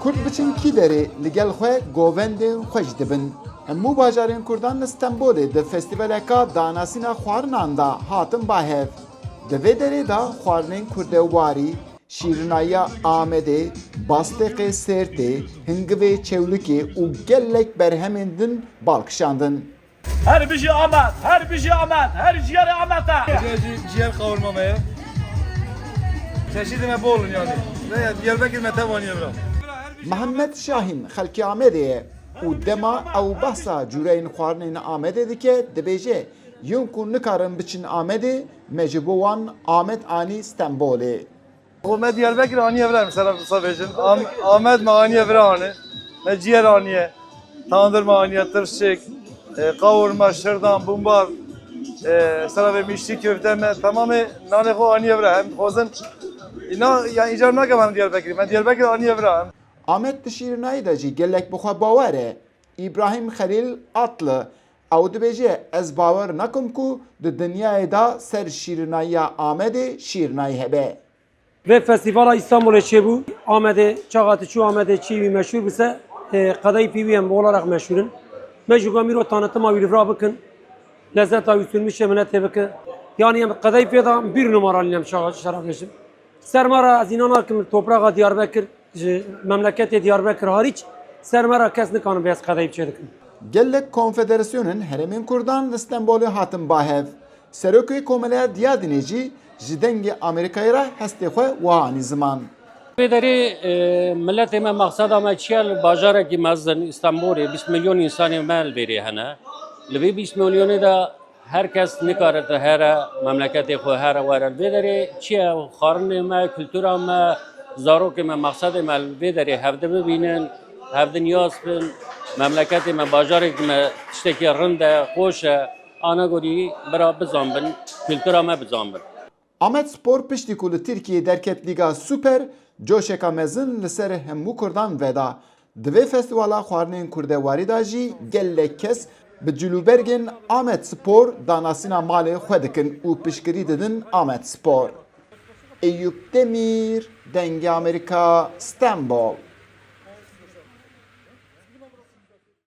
Kurd biçin kî derê li gel xwe govendên xweş dibin. Hemû bajarên Kurdan li Stenbolê di festîvaleka danasîna xwarinan da hatin bahev. Di vê derê da xwarinên kurdewarî, şîrinayiya Amedê, Bastêqê Sêrtê, hingivê Çewlikê û gelek berhemên din balkişandin. Her bir şey Ahmet, her bir şey Ahmet, her ciğeri Ahmet'e. Ciğer kavurmamaya. Çeşidime bol olun yani. Veya Diyarbakır metevaniye bırak. Muhammed Şahin xelkê Amedê û dema ew behsa cûreyên xwarinên Amedê dike dibêje yên ku nikarin biçin Amedê me ji bo wan Amed anî Stenbolê. O me Diyarbakır aniye bırak mesela sabejin. Ahmet me aniye bırak hani. Me ciğer aniye. Tandırma aniye, tırşık, kavurma, şırdan, bumbar. Sana ve mişli köfte me tamamı nane ko aniye bırak. Hem kozun. Yani icab nake benim Diyarbakır. Ben Diyarbakır aniye bırak. Amed di şîrinayî de jî gelek bi xwe bawer e. İbrahim Xelîl Atlı ew dibêje ez bawer nakim ku di dinyayê da ser şîrinayiya Amedê şîrinayî hebe. Ve festivala İstanbul'e çebu Ahmet'e çağatı şu Ahmet'e çivi meşhur bise kadayıf yiyen olarak meşhurun. Mecbugamiro tanıtım avülüfra bakın. Lezzet avülmüş emine tebeki. Yani kadayıf ya da bir numaralıyım şarafleşim. Sermara az inan hakim toprağa Diyarbakır memleketi Diyarbakır hariç sermara kesni kanı beyaz kadayıf çedik. Gelek Konfederasyonun Heremên Kurdan li Stenbolê hatin bahev. Serokê Komeleya Diyadinê jî ji dengê Amerîkayê re hestê xwe wiha ziman. Pederî milletê me maqseda me çiya bajarekî mezin İstanbulê 20 milyon insanê me li verê hene. Li vê 20 milyonê de herkes nikare te here memleketê xwe here were. Li vê derê çiya xwarinê me, kültûra me, zarokê me, maqsedê me li vê derê hevde bibînin, hevdin yas bin, memleketê me, bajarekî me tiştekî rind e, xweş e, anagorî bira bizanbin, kültûra me bizanbin. Amed Spor piştî ku li Tirkiyeyê derket Lîga Super, coşeka mezin li ser hemû Kurdan veda. Di vê festîvala xwarinên kurdewarî da jî gelek kes bi cilûbergên Amed Spor danasîna malê xwe dikin û piştgirî didin Amed Spor. Eyüp Demir, Dengê Amerîka, Stenbol.